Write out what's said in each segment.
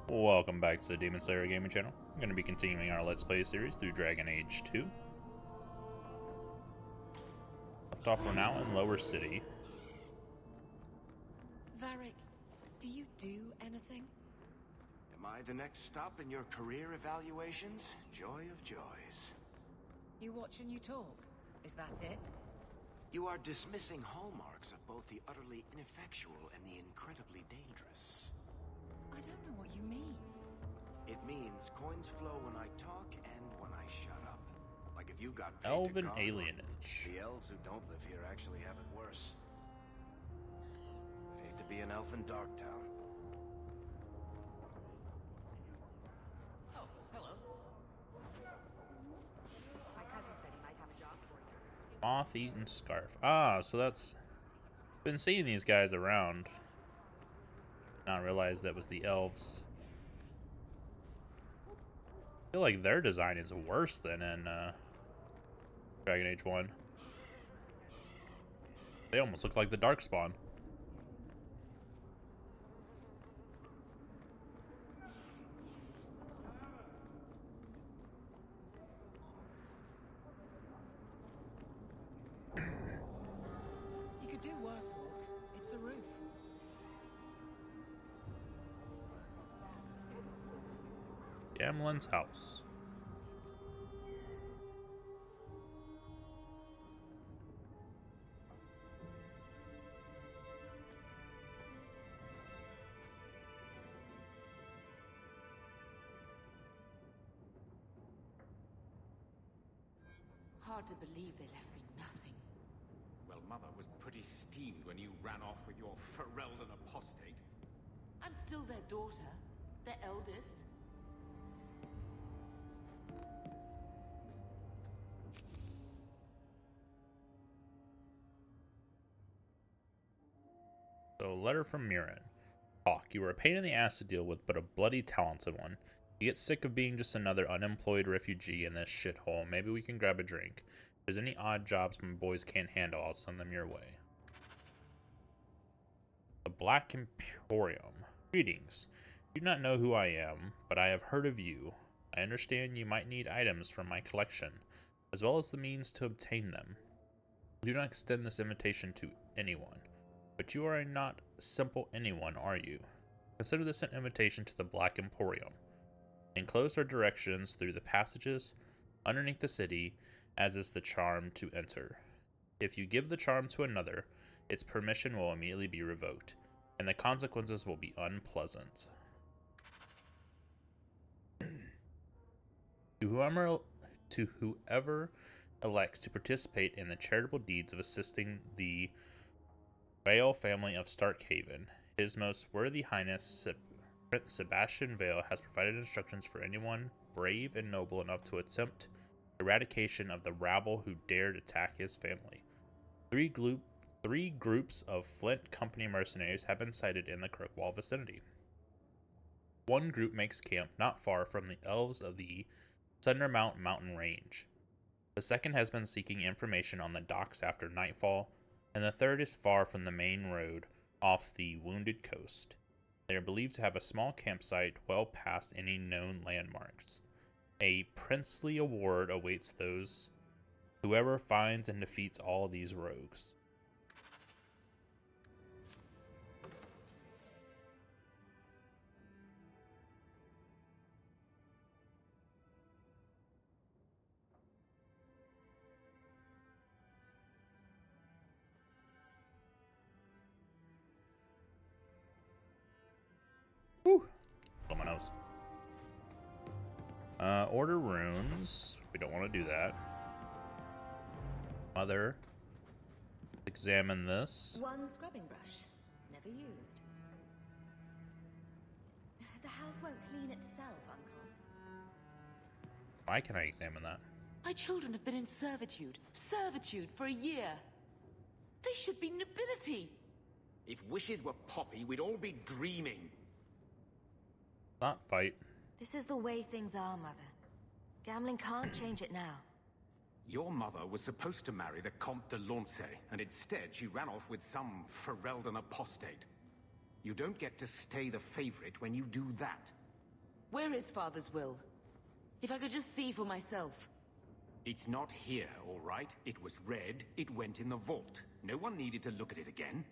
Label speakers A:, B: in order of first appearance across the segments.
A: Welcome back to the Demon Slayer Gaming Channel. I'm going to be continuing our Let's Play series through Dragon Age 2. Left off, we're now in Lower City.
B: Varric, do you do anything?
C: Am I the next stop in your career evaluations? Joy of joys.
B: You watch and you talk. Is that it?
C: You are dismissing hallmarks of both the utterly ineffectual and the incredibly dangerous.
B: I don't know what you mean.
C: It means coins flow when I talk and when I shut up. Like if you got paid
A: Elven
C: to guard,
A: alienage.
C: the elves who don't live here actually have it worse. I'd hate to be an elf in Darktown.
B: Oh, hello. My cousin said he might have a job for you.
A: Moth-eaten scarf. Ah, so that's... Been seeing these guys around. Not realize that was the elves. I feel like their design is worse than in Dragon Age 1. They almost look like the Darkspawn.
B: You could do worse, Hawke. It's a roof.
A: Gamlen's house.
B: Hard to believe they left me nothing.
D: Well, Mother was pretty steamed when you ran off with your Ferelden apostate.
B: I'm still their daughter, their eldest.
A: So, letter from Mirren. Hawke, you were a pain in the ass to deal with, but a bloody talented one. You get sick of being just another unemployed refugee in this shithole. Maybe we can grab a drink. If there's any odd jobs my boys can't handle, I'll send them your way. The Black Emporium. Greetings. You do not know who I am, but I have heard of you. I understand you might need items from my collection, as well as the means to obtain them. I do not extend this invitation to anyone. But you are not simple anyone, are you? Consider this an invitation to the Black Emporium. Enclosed are directions through the passages underneath the city, as is the charm to enter. If you give the charm to another, its permission will immediately be revoked, and the consequences will be unpleasant. To whoever elects to participate in the charitable deeds of assisting the Vale family of Starkhaven, His Most Worthy Highness Prince Sebastian Vale has provided instructions for anyone brave and noble enough to attempt eradication of the rabble who dared attack his family. Three groups of Flint Company mercenaries have been sighted in the Kirkwall vicinity. One group makes camp not far from the elves of the Sundermount mountain range. The second has been seeking information on the docks after nightfall, and the third is far from the main road off the Wounded Coast. They are believed to have a small campsite well past any known landmarks. A princely award awaits whoever finds and defeats all these rogues. Whew. Someone else. Order runes. We don't want to do that. Mother. Examine this.
E: One scrubbing brush, never used. The house won't clean itself, Uncle.
A: Why can I examine that?
B: My children have been in servitude for a year. They should be nobility.
D: If wishes were poppy, we'd all be dreaming.
A: Not fight.
E: This is the way things are, Mother. Gambling can't change it now.
D: Your mother was supposed to marry the Comte de Launcey, and instead she ran off with some Ferelden apostate. You don't get to stay the favorite when you do that.
B: Where is Father's will? If I could just see for myself.
D: It's not here, all right? It was read, it went in the vault. No one needed to look at it again.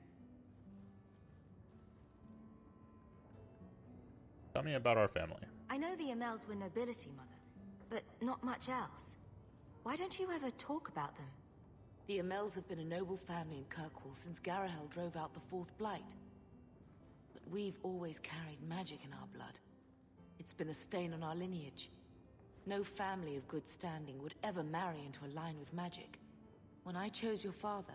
A: Tell me about our family.
E: I know the Amels were nobility, Mother, but not much else. Why don't you ever talk about them?
B: The Amels have been a noble family in Kirkwall since Garahel drove out the Fourth Blight. But we've always carried magic in our blood. It's been a stain on our lineage. No family of good standing would ever marry into a line with magic. When I chose your father,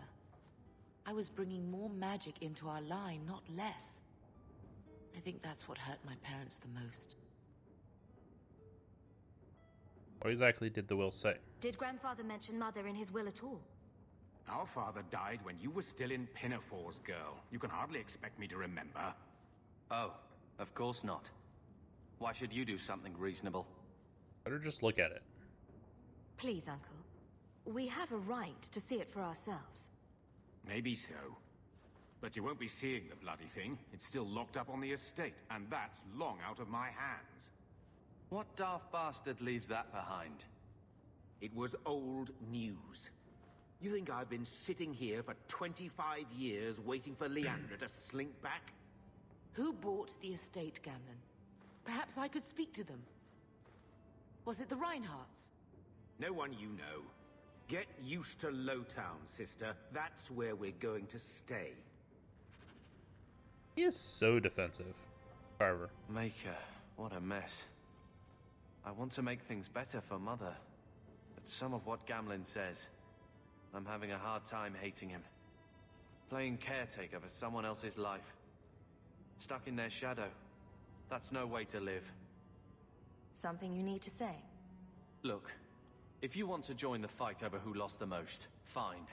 B: I was bringing more magic into our line, not less. I think that's what hurt my parents the most.
A: What exactly did the will say?
E: Did Grandfather mention Mother in his will at all?
D: Our father died when you were still in Pinafores, girl. You can hardly expect me to remember.
F: Oh, of course not. Why should you do something reasonable?
A: Better just look at it.
E: Please, Uncle. We have a right to see it for ourselves.
D: Maybe so. But you won't be seeing the bloody thing. It's still locked up on the estate, and that's long out of my hands.
F: What daft bastard leaves that behind?
C: It was old news. You think I've been sitting here for 25 years waiting for Leandra to slink back?
B: Who bought the estate, Gamlen? Perhaps I could speak to them. Was it the Reinhardts?
C: No one you know. Get used to Lowtown, sister. That's where we're going to stay.
A: He is so defensive. Carver.
F: Maker, what a mess. I want to make things better for Mother. But some of what Gamlen says, I'm having a hard time hating him. Playing caretaker for someone else's life. Stuck in their shadow. That's no way to live.
E: Something you need to say?
F: Look, if you want to join the fight over who lost the most, fine.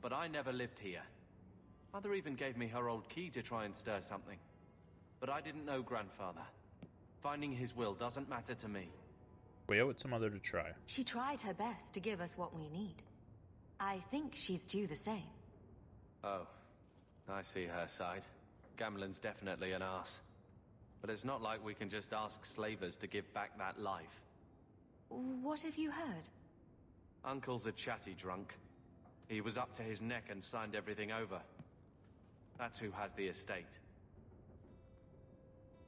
F: But I never lived here. Mother even gave me her old key to try and stir something. But I didn't know Grandfather. Finding his will doesn't matter to me.
A: We owe it to Mother to try.
E: She tried her best to give us what we need. I think she's due the same.
F: Oh, I see her side. Gamlen's definitely an arse. But it's not like we can just ask slavers to give back that life.
E: What have you heard?
F: Uncle's a chatty drunk. He was up to his neck and signed everything over. That's who has the estate.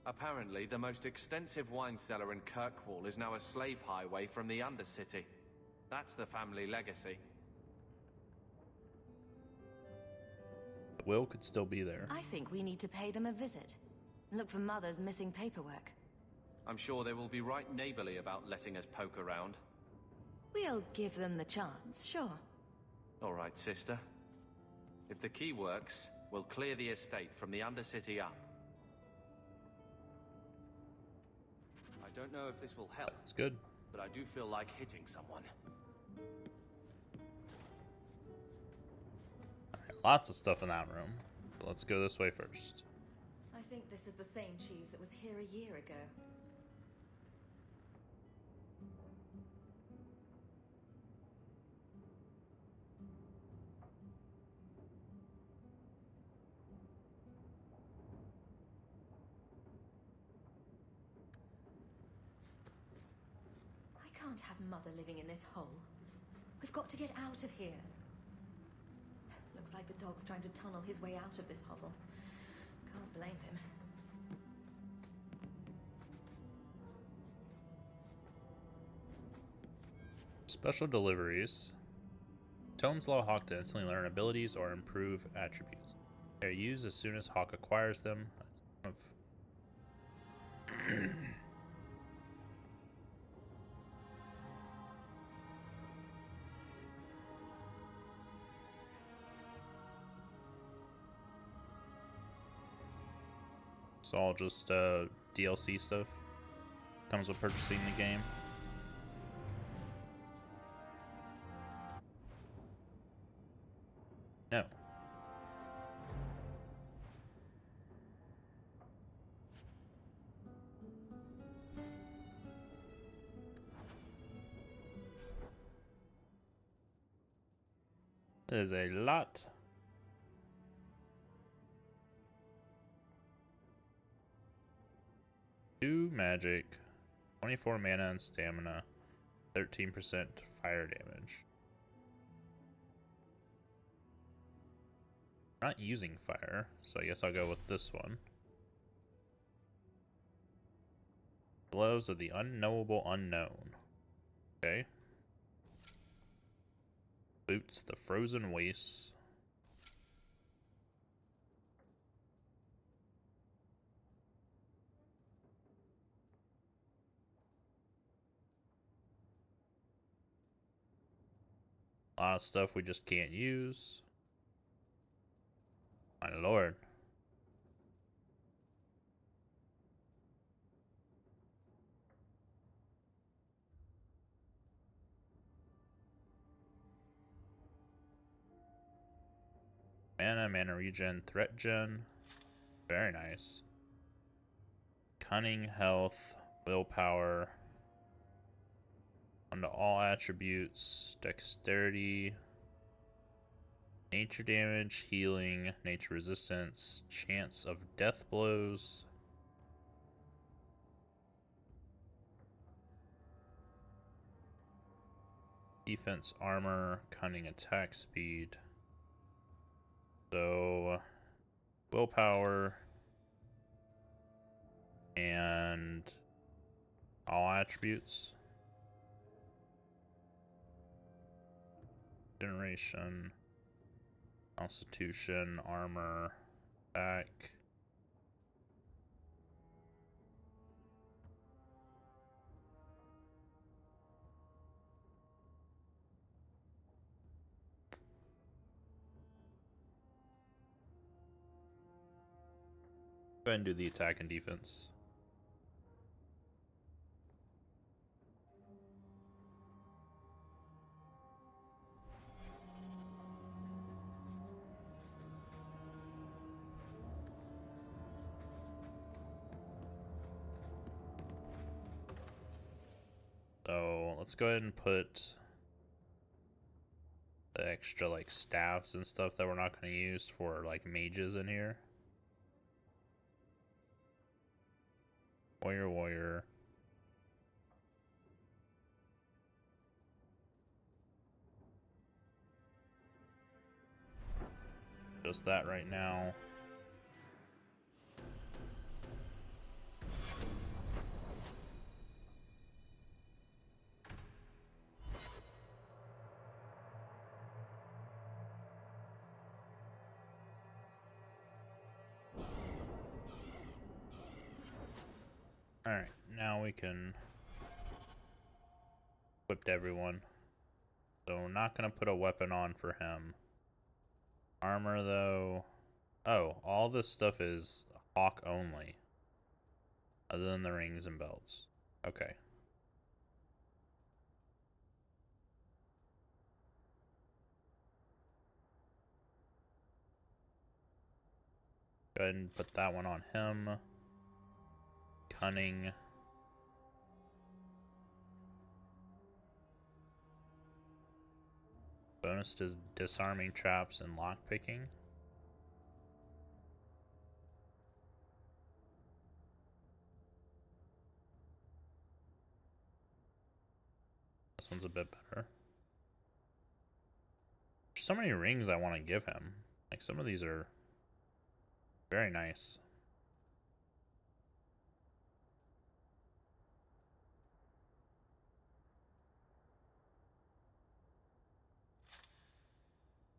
F: Apparently, the most extensive wine cellar in Kirkwall is now a slave highway from the Undercity. That's the family legacy.
A: The will could still be there.
E: I think we need to pay them a visit. Look for Mother's missing paperwork.
F: I'm sure they will be right neighborly about letting us poke around.
E: We'll give them the chance, sure.
F: All right, sister. If the key works, we'll clear the estate from the Undercity up. I don't know if this will help.
A: It's good.
F: But I do feel like hitting someone.
A: Lots of stuff in that room. Let's go this way first.
E: I think this is the same cheese that was here a year ago. I can't have Mother living in this hole. We've got to get out of here. Looks like the dog's trying to tunnel his way out of this hovel. Can't blame him.
A: Special deliveries. Tomes allow Hawke to instantly learn abilities or improve attributes. They are used as soon as Hawke acquires them. It's all just DLC stuff. Comes with purchasing the game. No. There's a lot. Do magic. 24 mana and stamina, 13% fire damage. I'm not using fire, so I guess I'll go with this one. Blows of the unknowable unknown. Okay. Boots the frozen wastes. A lot of stuff we just can't use. My lord. Mana regen, threat gen. Very nice. Cunning, health, willpower. Onto all attributes, dexterity, nature damage, healing, nature resistance, chance of death blows. Defense, armor, cunning, attack speed. So, willpower and all attributes. Generation, constitution, armor, attack. Go ahead and do the attack and defense. So let's go ahead and put the extra like staffs and stuff that we're not going to use for like mages in here. Warrior. Just that right now. Alright, now we can equip everyone. So we're not going to put a weapon on for him. Armor though. Oh, all this stuff is Hawke only. Other than the rings and belts. Okay. Go ahead and put that one on him. Cunning. Bonus to disarming traps and lockpicking. This one's a bit better. There's so many rings I want to give him. Like, some of these are very nice.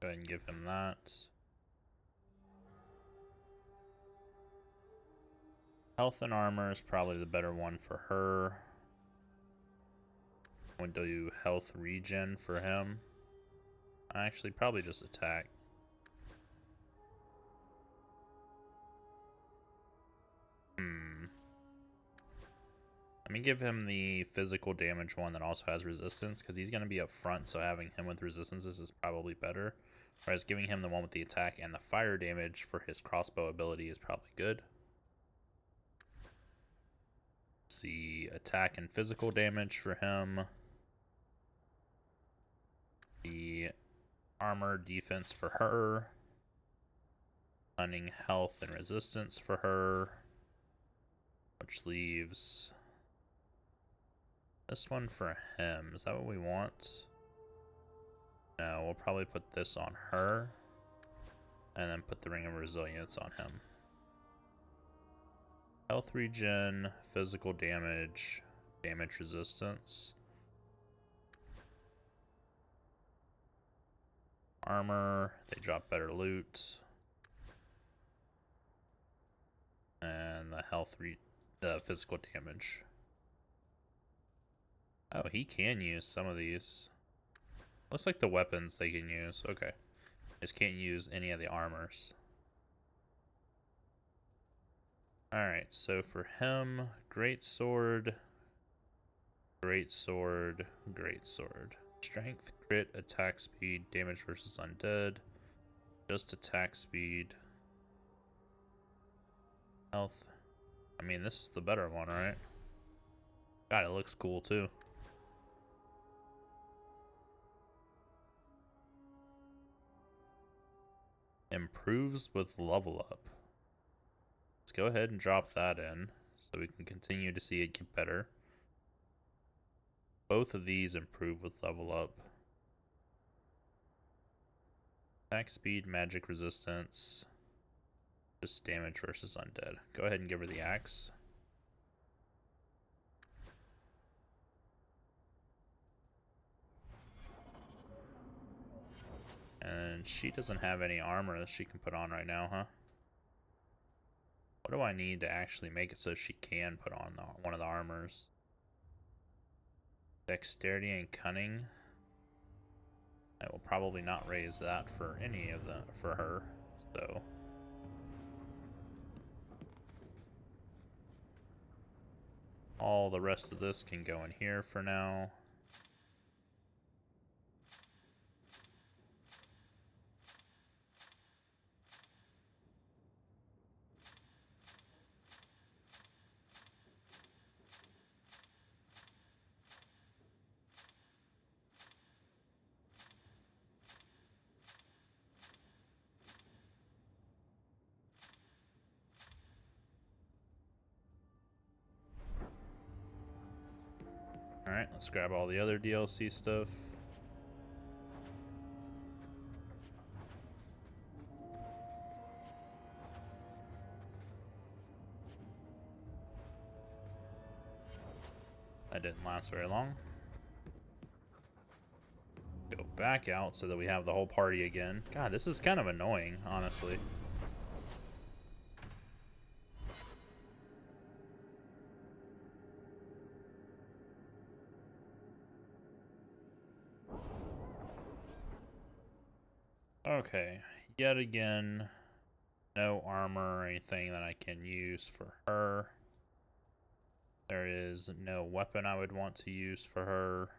A: Go ahead and give him that. Health and armor is probably the better one for her. We'll do health regen for him. Actually, probably just attack. Let me give him the physical damage one that also has resistance, because he's going to be up front, so having him with resistances is probably better. Whereas giving him the one with the attack and the fire damage for his crossbow ability is probably good. Let's see, attack and physical damage for him. The armor defense for her. Cunning, health, and resistance for her. Which leaves This one for him. Is that what we want? No, we'll probably put this on her. And then put the Ring of Resilience on him. Health regen, physical damage, damage resistance. Armor, they drop better loot. And the physical damage. Oh, he can use some of these. Looks like the weapons they can use. Okay. Just can't use any of the armors. Alright, so for him, greatsword, greatsword, greatsword. Strength, crit, attack speed, damage versus undead. Just attack speed. Health. I mean, this is the better one, right? God, it looks cool too. Improves with level up. Let's go ahead and drop that in so we can continue to see it get better. Both of these improve with level up. Attack speed, magic resistance. Just damage versus undead. Go ahead and give her the axe. And she doesn't have any armor that she can put on right now, huh? What do I need to actually make it so she can put on one of the armors? Dexterity and cunning. I will probably not raise that for any of for her, so. All the rest of this can go in here for now. Alright, let's grab all the other DLC stuff. That didn't last very long. Go back out so that we have the whole party again. God, this is kind of annoying, honestly. Okay, yet again, no armor or anything that I can use for her. There is no weapon I would want to use for her.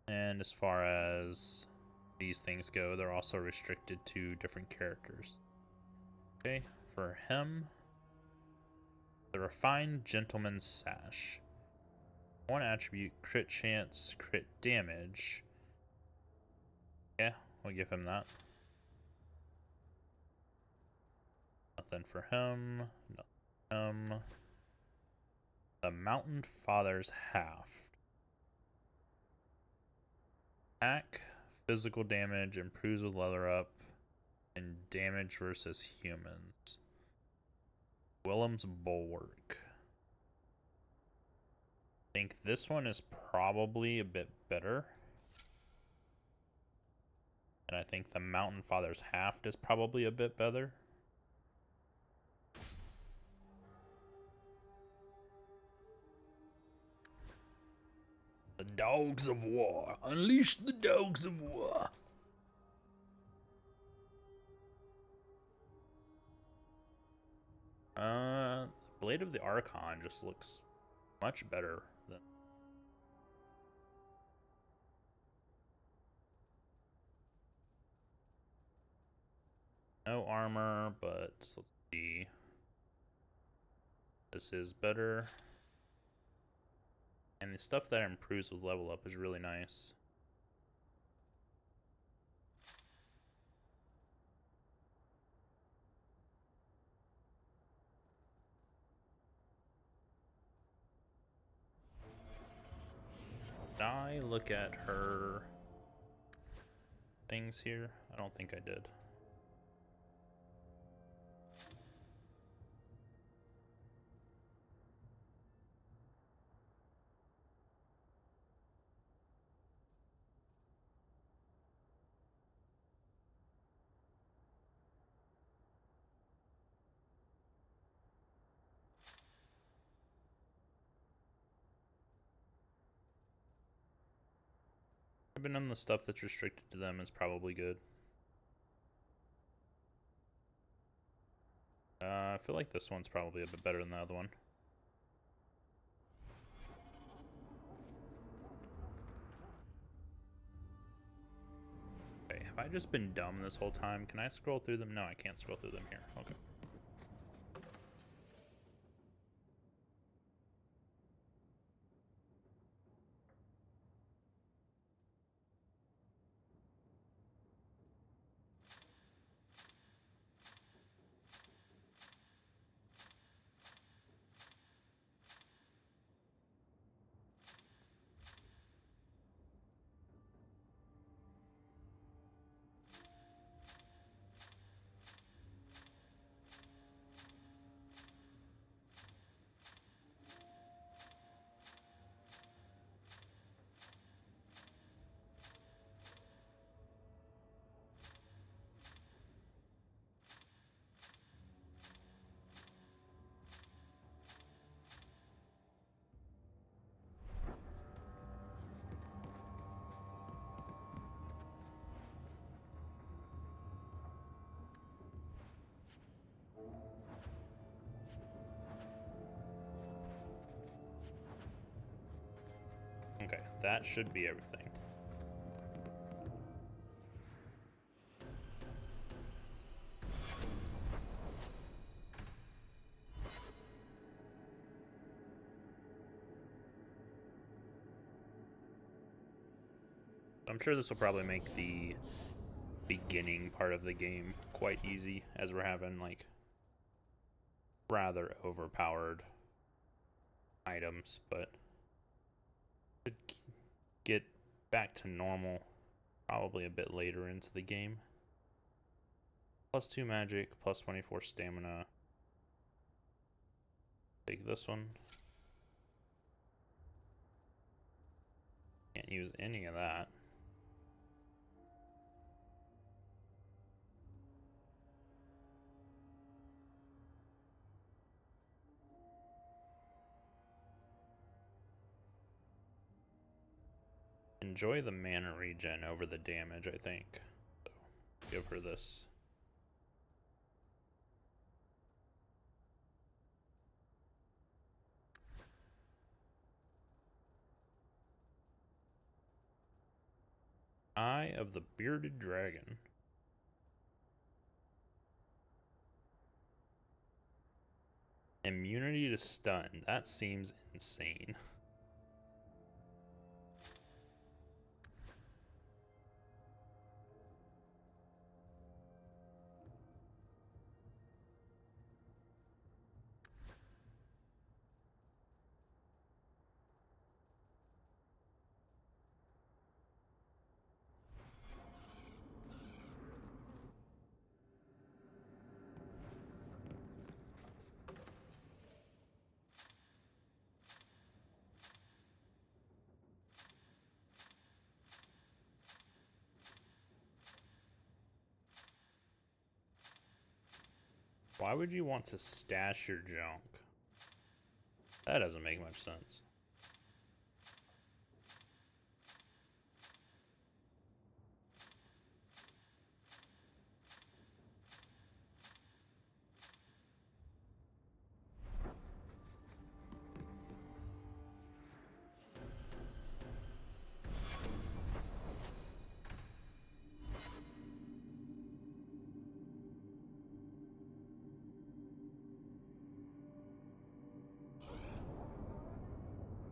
A: And as far as these things go, they're also restricted to different characters. Okay, for him, the Refined Gentleman's Sash. One attribute, crit chance, crit damage. Yeah, we'll give him that. Nothing for him. Nothing for him. The Mountain Father's Haft. Attack, physical damage, improves with leather up, and damage versus humans. Willem's Bulwark. I think this one is probably a bit better. And I think the Mountain Father's Haft is probably a bit better. The Dogs of War. Unleash the Dogs of War. Blade of the Archon just looks much better than. No armor, but let's see. This is better. And the stuff that improves with level up is really nice. Did I look at her things here? I don't think I did. Giving them the stuff that's restricted to them is probably good. I feel like this one's probably a bit better than the other one. Okay, have I just been dumb this whole time? Can I scroll through them? No, I can't scroll through them here. Okay. Okay, that should be everything. I'm sure this will probably make the beginning part of the game quite easy, as we're having like rather overpowered items, but should get back to normal probably a bit later into the game. +2 magic, +24 stamina. Take this one. Can't use any of that. Enjoy the mana regen over the damage, I think. So, give her this. Eye of the Bearded Dragon. Immunity to stun. That seems insane. Why would you want to stash your junk? That doesn't make much sense.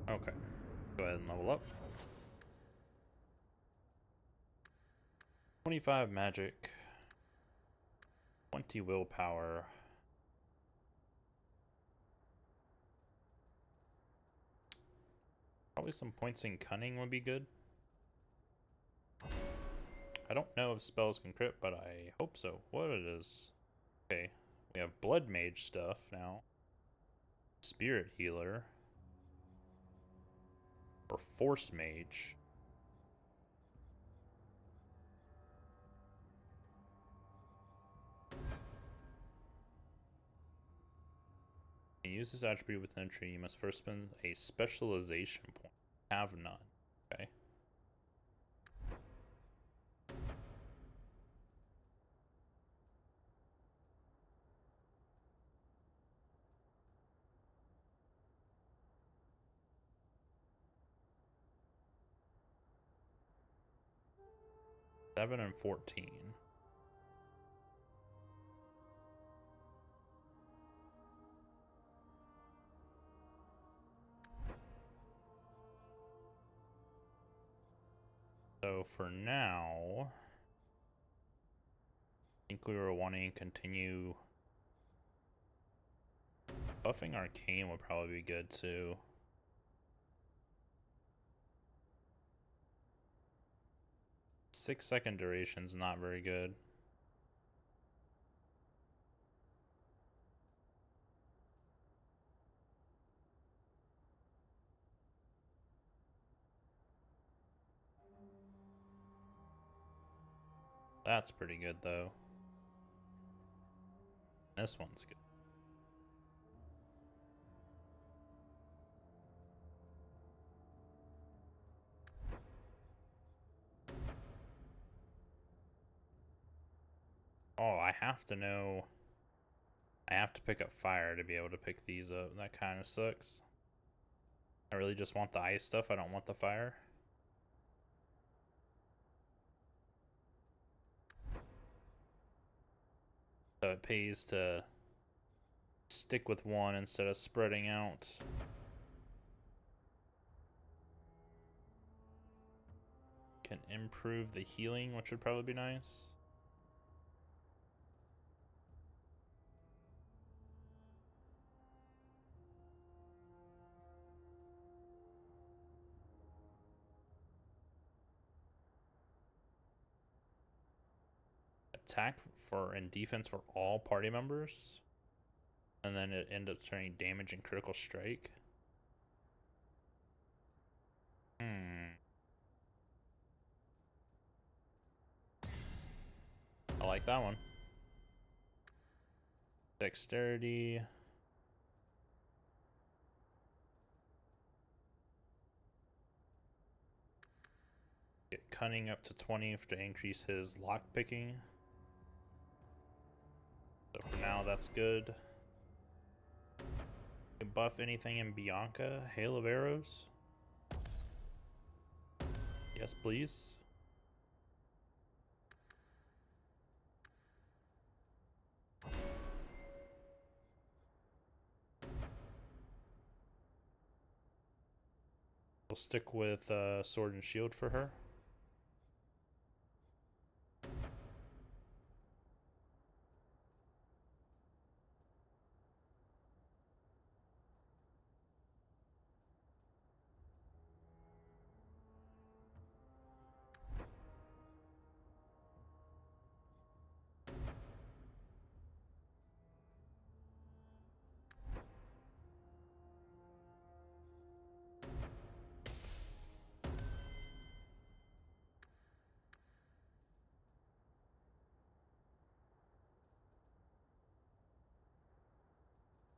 A: Okay, go ahead and level up. 25 magic, 20 willpower. Probably some points in cunning would be good. I don't know if spells can crit, but I hope so. What it is? Okay, we have blood mage stuff now. Spirit healer. Or force mage. To use this attribute within a tree, you must first spend a specialization point. Have none. Okay. Seven and 14. So for now, I think we were wanting to continue buffing Arcane would probably be good too. Six-second duration's not very good. That's pretty good though. This one's good. Oh, I have to know. I have to pick up fire to be able to pick these up. That kind of sucks. I really just want the ice stuff. I don't want the fire. So it pays to stick with one instead of spreading out. Can improve the healing, which would probably be nice. Attack for and defense for all party members, and then it ends up turning damage and critical strike. I like that one. Dexterity. Get cunning up to 20 to increase his lock picking. So for now, that's good. You buff anything in Bianca? Hail of arrows? Yes, please. We'll stick with sword and shield for her.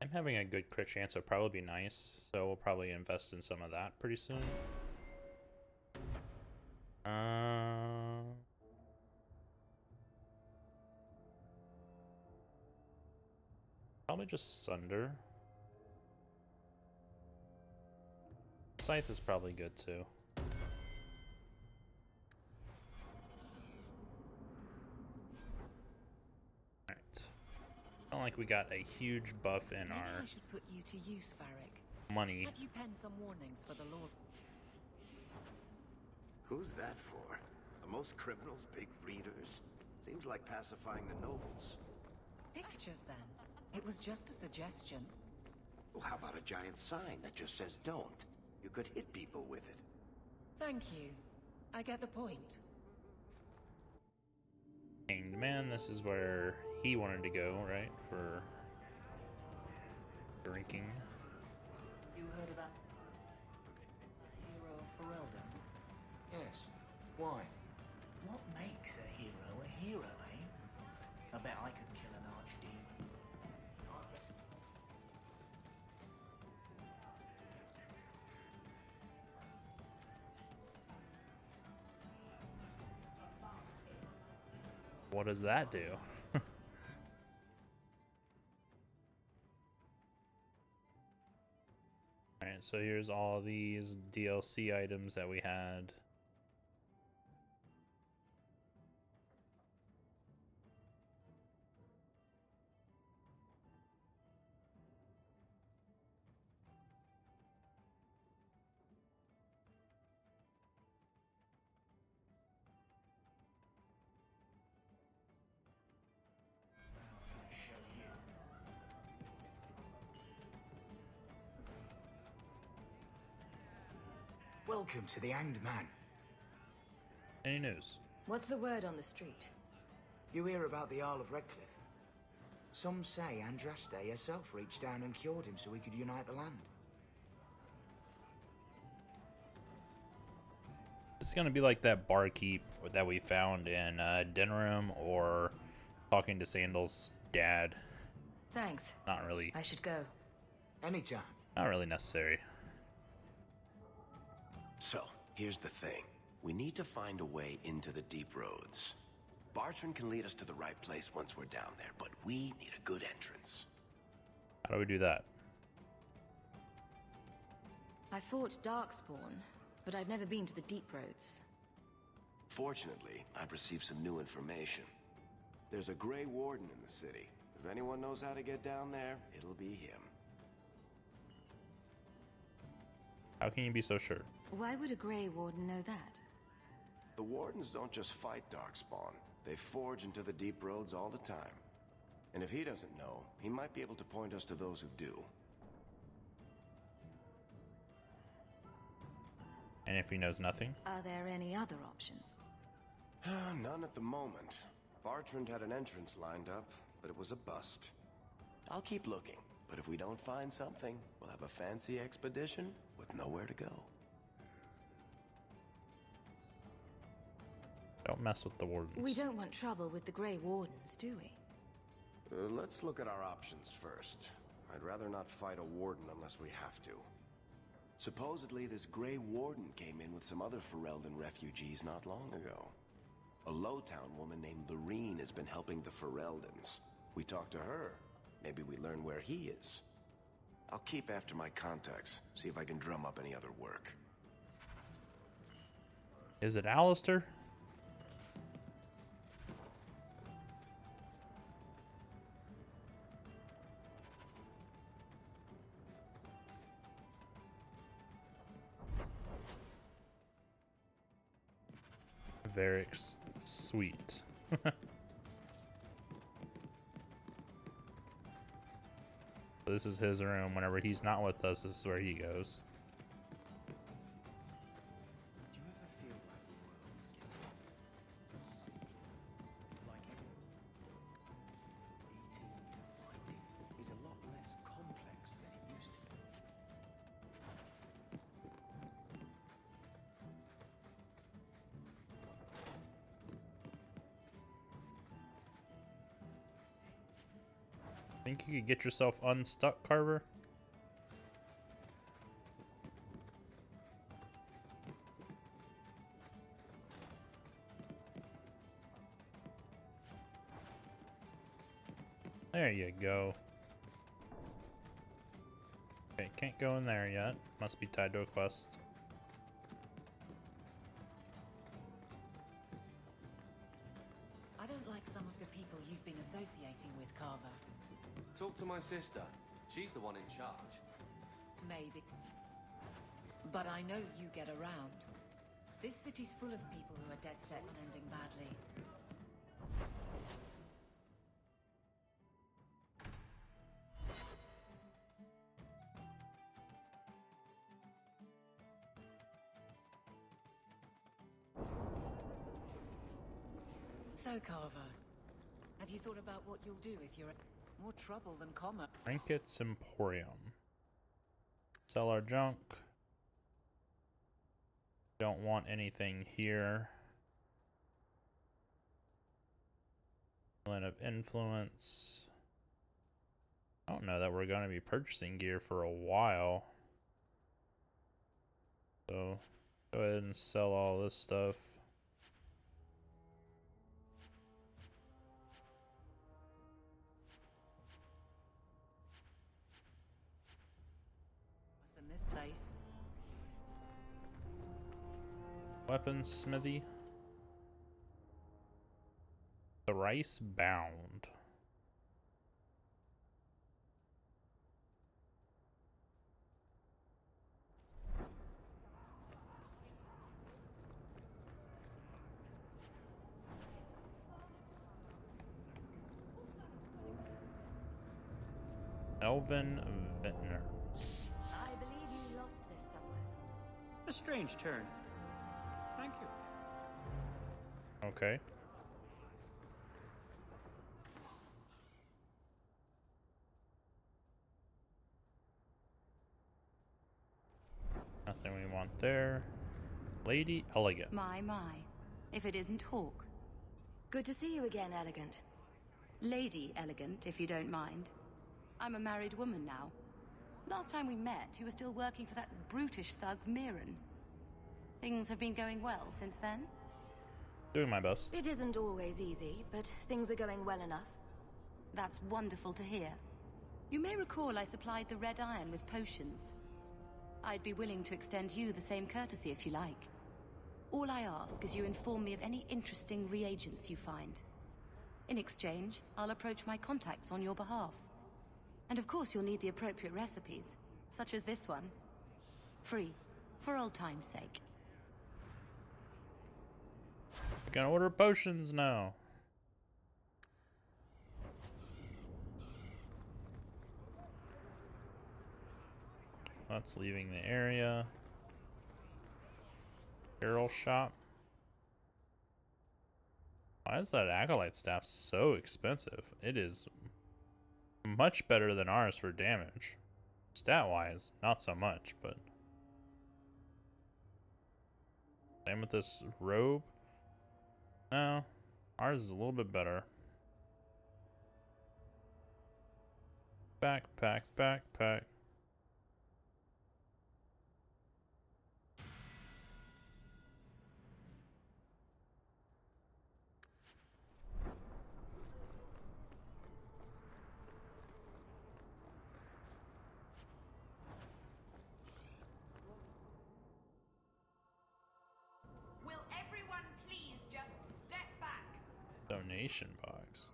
A: I'm having a good crit chance, so it'll probably be nice. So we'll probably invest in some of that pretty soon. Probably just Sunder. Scythe is probably good too. Alright. Not like we got a huge buff in
B: Maybe
A: our
B: I should put you to use, Varric.
A: money.
B: Have you penned some warnings for the Lord?
C: Who's that for? Are most criminals big readers? Seems like pacifying the nobles.
B: Pictures, then. It was just a suggestion.
C: Well, how about a giant sign that just says don't?
G: You could hit people with it.
B: Thank you. I get the point.
A: Hanged Man, this is where he wanted to go, right? For drinking.
H: You heard about hero Ferelden?
G: Yes. Why?
H: What makes a hero, eh? I bet I could kill an archdemon.
A: What does that do? Alright, so here's all these DLC items that we had.
H: Welcome to the Hanged Man.
A: Any news?
E: What's the word on the street?
H: You hear about the Isle of Redcliffe? Some say Andraste herself reached down and cured him so he could unite the land.
A: It's gonna be like that barkeep that we found in Denham, or talking to Sandal's dad.
E: Thanks.
A: Not really.
E: I should go.
H: Anytime.
A: Not really necessary.
G: So, here's the thing. We need to find a way into the deep roads. Bartrand can lead us to the right place once we're down there, but we need a good entrance.
A: How do we do that?
E: I fought Darkspawn, but I've never been to the deep roads.
G: Fortunately, I've received some new information. There's a Grey Warden in the city. If anyone knows how to get down there, it'll be him.
A: How can you be so sure?
E: Why would a Grey Warden know that?
G: The Wardens don't just fight Darkspawn. They forge into the deep roads all the time. And if he doesn't know, he might be able to point us to those who do.
A: And if he knows nothing?
E: Are there any other options?
G: None at the moment. Bartrand had an entrance lined up, but it was a bust. I'll keep looking, but if we don't find something, we'll have a fancy expedition with nowhere to go.
A: Don't mess with the wardens.
E: We don't want trouble with the Grey Wardens, do we?
G: Let's look at our options first. I'd rather not fight a warden unless we have to. Supposedly, this Grey Warden came in with some other Ferelden refugees not long ago. A Lowtown woman named Lorene has been helping the Fereldens. We talked to her. Maybe we learn where he is. I'll keep after my contacts, see if I can drum up any other work.
A: Is it Alistair? Varric's sweet. This is his room. Whenever he's not with us, this is where he goes.
F: Do you ever feel like the world's getting like eating and fighting is a lot less complex than it used to be?
A: Think you could get yourself unstuck, Carver? There you go. Okay, can't go in there yet. Must be tied to a quest.
B: I don't like some of the people you've been associating with, Carver.
F: Talk to my sister. She's the one in charge.
B: Maybe. But I know you get around. This city's full of people who are dead set on ending badly. So, Carver, have you thought about what you'll do if you're more trouble than commerce?
A: Trinkets Emporium. Sell our junk. Don't want anything here. Land of influence. I don't know that we're going to be purchasing gear for a while. So, go ahead and sell all this stuff.
B: In this place.
A: Weapons smithy. Thrice bound. Elvin Vintner.
E: I believe you lost this somewhere.
I: A strange turn. Thank you.
A: Okay. Nothing we want there. Lady Elegant.
J: My. If it isn't Hawke.
E: Good to see you again, Elegant.
J: Lady Elegant, if you don't mind. I'm a married woman now. Last time we met, you were still working for that brutish thug, Mirren. Things have been going well since then?
A: Doing my best.
E: It isn't always easy, but things are going well enough.
J: That's wonderful to hear. You may recall I supplied the Red Iron with potions. I'd be willing to extend you the same courtesy if you like. All I ask is you inform me of any interesting reagents you find. In exchange, I'll approach my contacts on your behalf. And of course you'll need the appropriate recipes, such as this one. Free, for old time's sake.
A: We're gonna order potions now. That's leaving the area. Barrel shop. Why is that acolyte staff so expensive? It is much better than ours for damage. Stat-wise, not so much, but... Same with this robe. No, ours is a little bit better. Backpack.
B: Will everyone please just step back?
A: Donation box.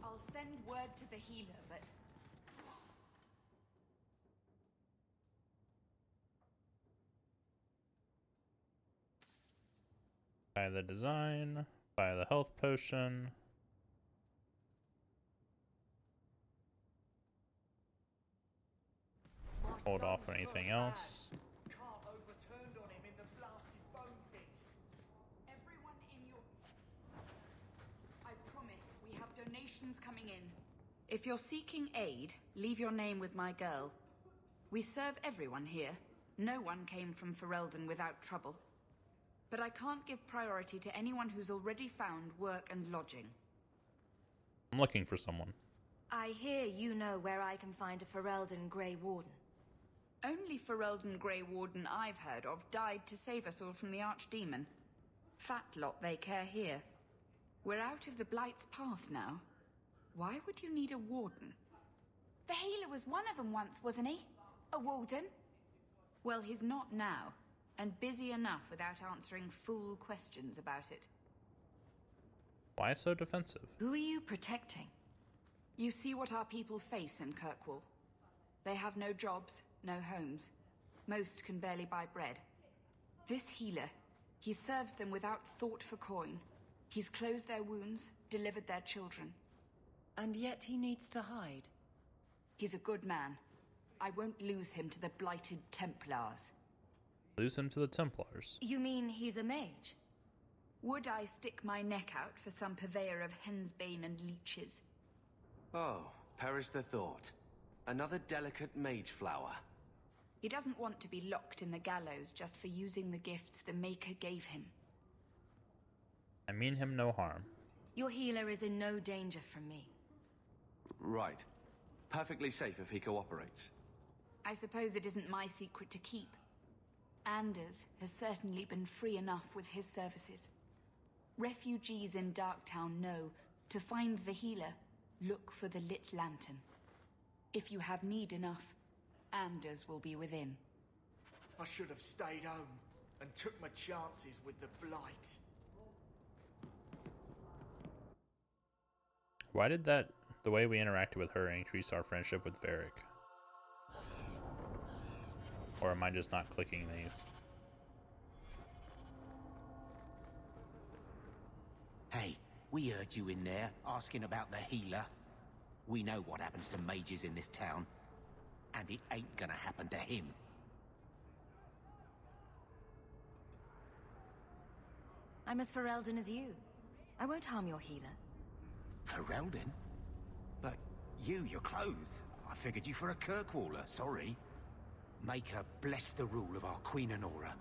B: I'll send word to the healer, but...
A: Buy the design. Buy the health potion. Hold off on anything else.
B: overturned on him in the blasted bone pit. Everyone in your... I promise we have donations coming in. If you're seeking aid, leave your name with my girl. We serve everyone here. No one came from Ferelden without trouble. But I can't give priority to anyone who's already found work and lodging.
A: I'm looking for someone.
E: I hear you know where I can find a Ferelden Grey Warden.
B: Only Ferelden Grey Warden I've heard of died to save us all from the Archdemon. Fat lot they care here. We're out of the Blight's path now. Why would you need a warden?
K: The healer was one of them once, wasn't he? A warden?
B: Well, he's not now, and busy enough without answering fool questions about it.
A: Why so defensive?
E: Who are you protecting?
B: You see what our people face in Kirkwall. They have no jobs, no homes. Most can barely buy bread. This healer, he serves them without thought for coin. He's closed their wounds, delivered their children.
K: And yet he needs to hide. He's a good man. I won't lose him to the blighted Templars.
A: Lose him to the Templars.
E: You mean he's a mage?
K: Would I stick my neck out for some purveyor of hensbane and leeches?
F: Oh, perish the thought. Another delicate mage flower.
K: He doesn't want to be locked in the gallows just for using the gifts the Maker gave him.
A: I mean him no harm.
E: Your healer is in no danger from me.
F: Right. Perfectly safe if he cooperates.
K: I suppose it isn't my secret to keep. Anders has certainly been free enough with his services. Refugees in Darktown know to find the healer, look for the lit lantern. If you have need enough, Anders will be within.
L: I should have stayed home and took my chances with the blight.
A: Why did the way we interacted with her increase our friendship with Varric? Or am I just not clicking these?
C: Hey, we heard you in there asking about the healer. We know what happens to mages in this town, and it ain't gonna happen to him.
E: I'm as Ferelden as you. I won't harm your healer.
C: Ferelden? But your clothes. I figured you for a Kirkwaller, sorry. Make her bless the rule of our Queen Honora.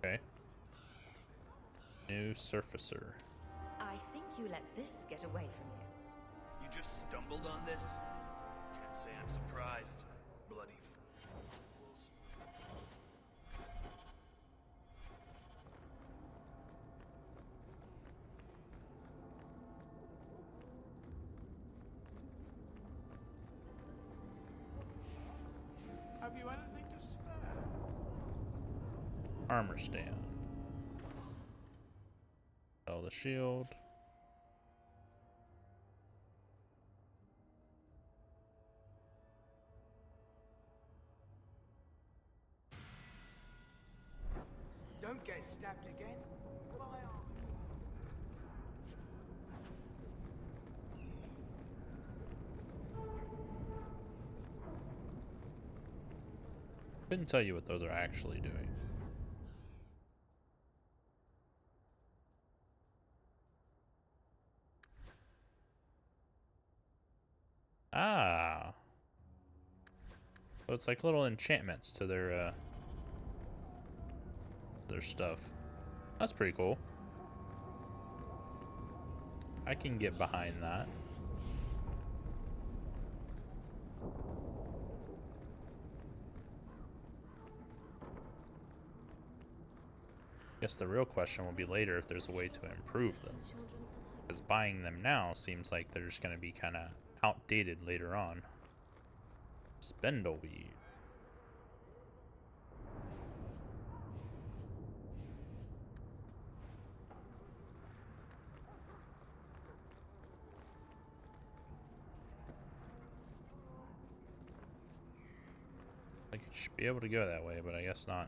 A: Okay. New surfacer.
E: I think you let this get away from you.
M: You just stumbled on this? Can't say I'm surprised. Bloody fools.
L: Have you anything to spare?
A: Armor stand. Sell the shield.
L: Don't get stabbed again. My arm.
A: Couldn't tell you what those are actually doing. Ah. So it's like little enchantments to their stuff. That's pretty cool. I can get behind that. Guess the real question will be later if there's a way to improve them. Because buying them now seems like they're just going to be kind of outdated later on. Spindleweed. Like you should be able to go that way, but I guess not.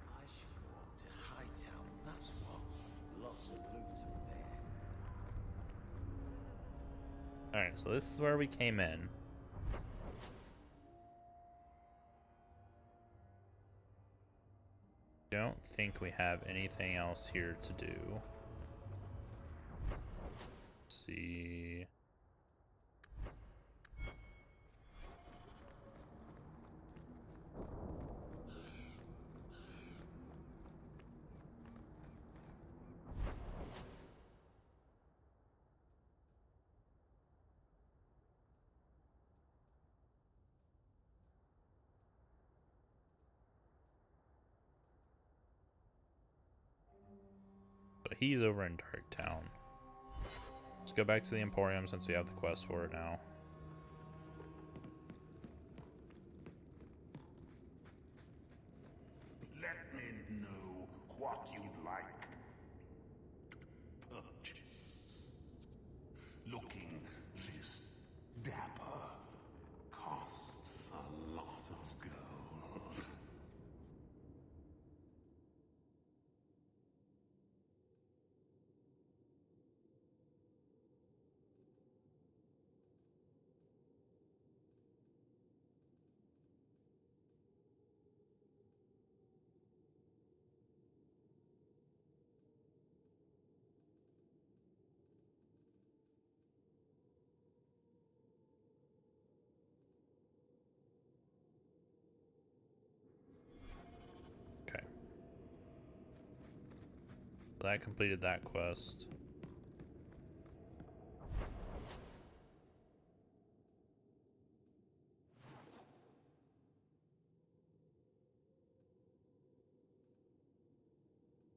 G: I should go up to Hightown, that's what. Lots of loot up there.
A: Alright, so this is where we came in. Don't think we have anything else here to do. Let's see. But he's over in Darktown. Let's go back to the Emporium since we have the quest for it now.
N: Let me know what you'd like to purchase. Looking this dapper costs a lot of gold.
A: I completed that quest.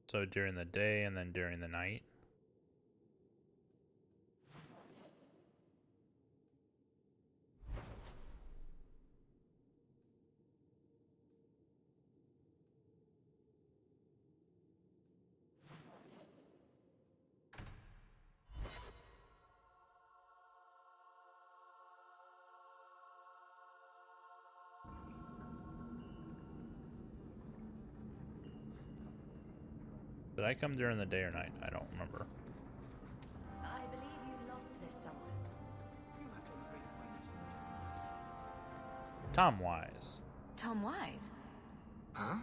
A: So during the day and then during the night. Did I come during the day or night? I don't remember.
E: I believe you lost this somewhere.
A: Tom Wise.
B: Tom Wise?
H: Huh?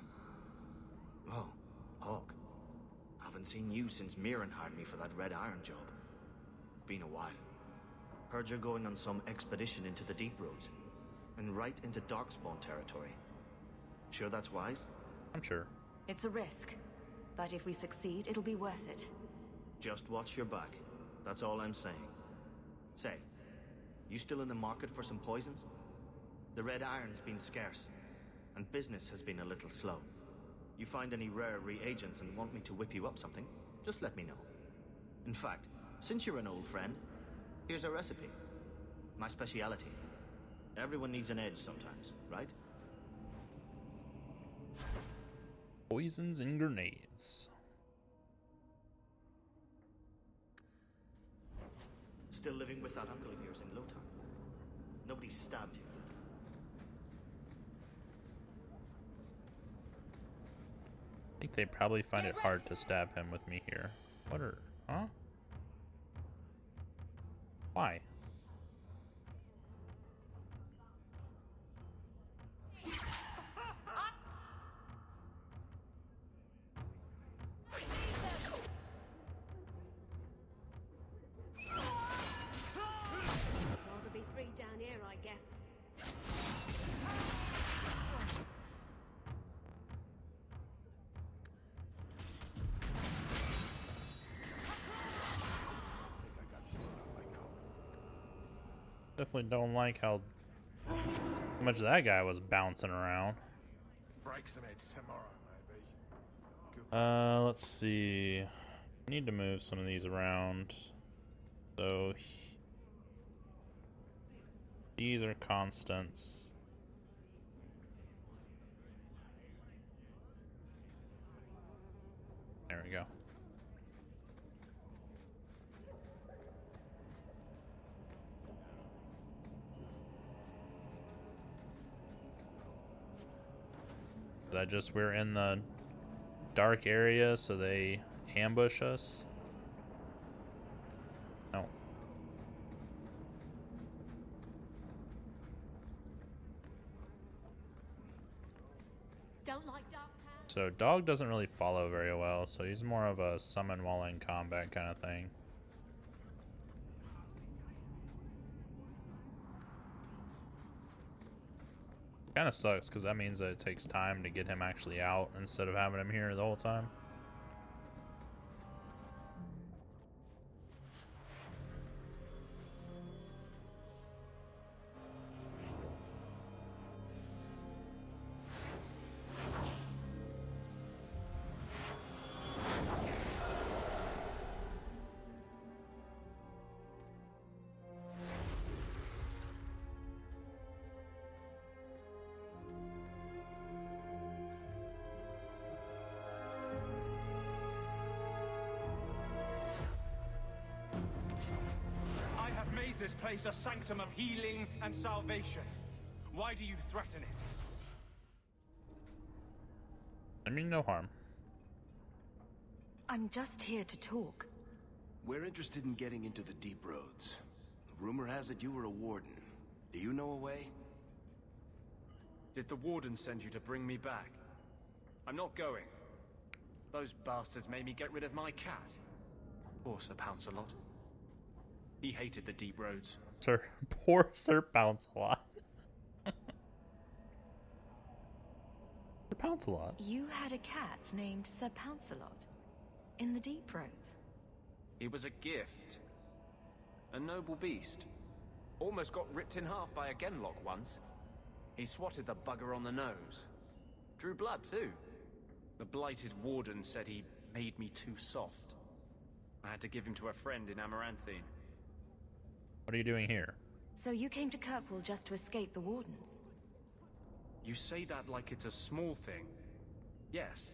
H: Oh, Hawke. Haven't seen you since Mirren hired me for that Red Iron job. Been a while. Heard you're going on some expedition into the Deep Roads. And right into Darkspawn territory. Sure that's wise?
A: I'm sure.
B: It's a risk. But if we succeed, it'll be worth it.
H: Just watch your back. That's all I'm saying. Say, you still in the market for some poisons? The Red Iron's been scarce, and business has been a little slow. You find any rare reagents and want me to whip you up something, just let me know. In fact, since you're an old friend, here's a recipe. My speciality. Everyone needs an edge sometimes, right?
A: Poisons and grenades.
H: Still living with that uncle of yours in Lothar? Nobody stabbed him.
A: I think they probably find it hard to stab him with me here. What are... Huh? Why?
O: Rather be free down here, I guess.
A: Definitely don't like how much that guy was bouncing around.
L: Break some heads tomorrow, maybe.
A: Let's see. Need to move some of these around. So these are constants. There we go. That just we're in the dark area, so they ambush us. No.
O: Don't like Dark Town?
A: So Dog doesn't really follow very well, so he's more of a summon while in combat kind of thing. Kind of sucks because that means that it takes time to get him actually out instead of having him here the whole time.
P: This place a sanctum of healing and salvation. Why do you threaten it?
A: I mean, no harm.
B: I'm just here to talk.
G: We're interested in getting into the Deep Roads. Rumor has it you were a warden. Do you know a way?
P: Did the warden send you to bring me back? I'm not going. Those bastards made me get rid of my cat. Poor Sir Pounce-a-lot. He hated the Deep Roads.
A: Sir, poor Sir Pounce-a-lot. Sir Pounce-a-lot.
B: You had a cat named Sir Pounce-a-lot.
E: In the deep roads?
P: He was a gift. A noble beast. Almost got ripped in half by a Genlock once. He swatted the bugger on the nose. Drew blood, too. The blighted warden said he made me too soft. I had to give him to a friend in Amaranthine.
A: What are you doing here?
E: So you came to Kirkwall just to escape the wardens?
P: You say that like it's a small thing. Yes.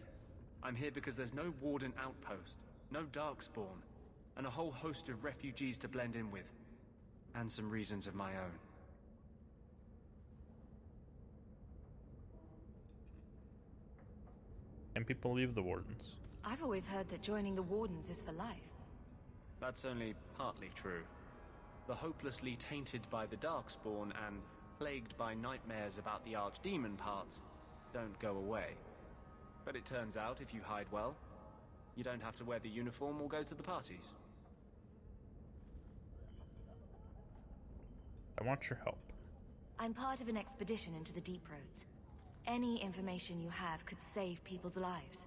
P: I'm here because there's no warden outpost, no darkspawn, and a whole host of refugees to blend in with. And some reasons of my own.
A: Can people leave the wardens?
E: I've always heard that joining the wardens is for life.
P: That's only partly true. The hopelessly tainted by the darkspawn and plagued by nightmares about the archdemon parts don't go away. But it turns out if you hide well, you don't have to wear the uniform or go to the parties.
A: I want your help.
E: I'm part of an expedition into the deep roads. Any information you have could save people's lives.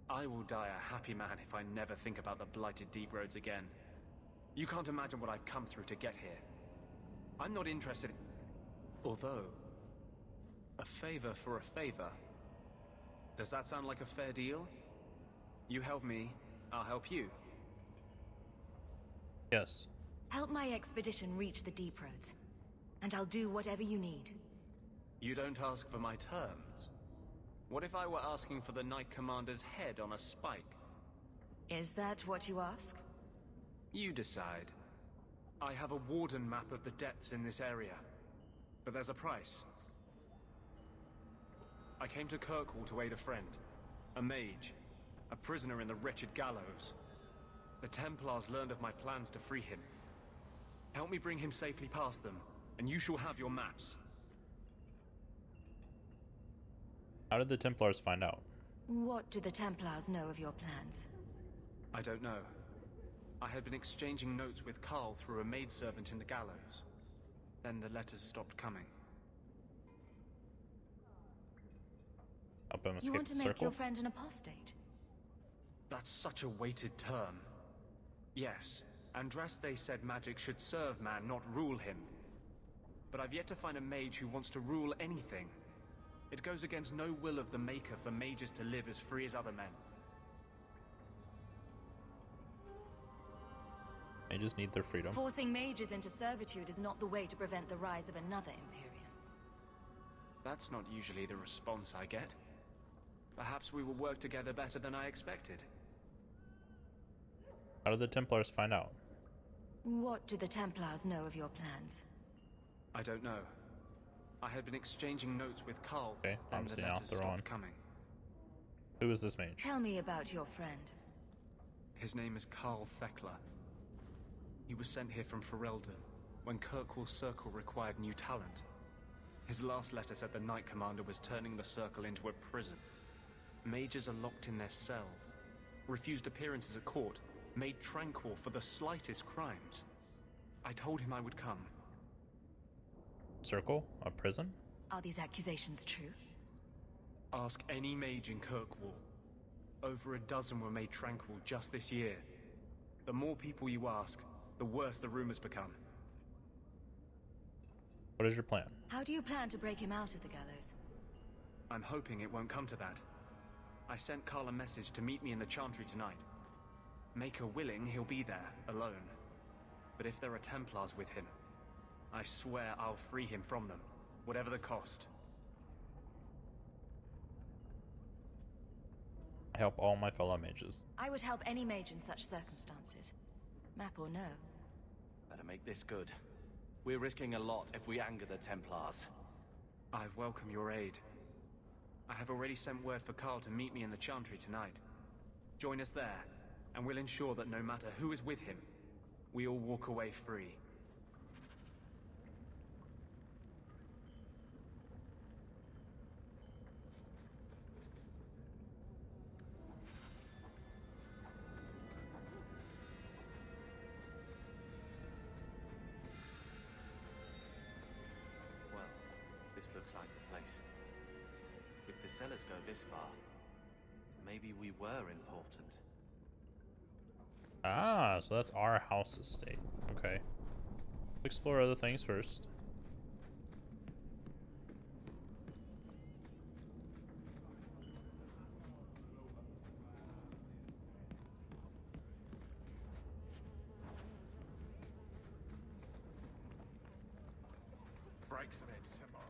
P: I will die a happy man if I never think about the blighted deep roads again. You can't imagine what I've come through to get here. I'm not interested in... Although... a favor for a favor. Does that sound like a fair deal? You help me, I'll help you.
A: Yes.
E: Help my expedition reach the deep roads, and I'll do whatever you need.
P: You don't ask for my terms. What if I were asking for the Knight Commander's head on a spike?
E: Is that what you ask?
P: You decide. I have a warden map of the depths in this area, but there's a price. I came to Kirkwall to aid a friend, a mage, a prisoner in the wretched gallows. The Templars learned of my plans to free him. Help me bring him safely past them, and you shall have your maps.
A: How did the Templars find out?
E: What do the Templars know of your plans?
P: I don't know. I had been exchanging notes with Carl through a maidservant in the gallows. Then the letters stopped coming.
A: Help him
E: You
A: escape
E: want to
A: the
E: make
A: circle?
E: your friend an apostate?
P: That's such a weighted term. Yes, Andraste said magic should serve man, not rule him. But I've yet to find a mage who wants to rule anything. It goes against no will of the Maker for mages to live as free as other men.
A: They just need their freedom.
E: Forcing mages into servitude is not the way to prevent the rise of another Imperium.
P: That's not usually the response I get. Perhaps we will work together better than I expected.
A: How did the Templars find out?
E: What do the Templars know of your plans?
P: I don't know. I had been exchanging notes with Carl,
A: Okay,
P: and
A: obviously
P: the
A: now
P: letters
A: they're
P: stopped
A: on.
P: coming.
A: Who is this mage?
E: Tell me about your friend.
P: His name is Carl Thekla. He was sent here from Ferelden when Kirkwall Circle required new talent. His last letter said the Knight Commander was turning the Circle into a prison. Mages are locked in their cell, refused appearances at court, made tranquil for the slightest crimes. I told him I would come.
A: Circle? A prison?
E: Are these accusations true?
P: Ask any mage in Kirkwall. Over a dozen were made tranquil just this year. The more people you ask, the worse the rumors become.
A: What is your plan?
E: How do you plan to break him out of the gallows?
P: I'm hoping it won't come to that. I sent Carl a message to meet me in the Chantry tonight. Maker willing, he'll be there, alone. But if there are Templars with him, I swear I'll free him from them, whatever the cost.
A: I help all my fellow mages.
E: I would help any mage in such circumstances. Map or no.
F: Better make this good. We're risking a lot if we anger the Templars.
P: I welcome your aid. I have already sent word for Carl to meet me in the Chantry tonight. Join us there, and we'll ensure that no matter who is with him, we all walk away free.
F: Well, this looks like the place. If the cellars go this far, maybe we were important.
A: Ah, so that's our house estate. Okay. Explore other things first.
L: Break some heads tomorrow.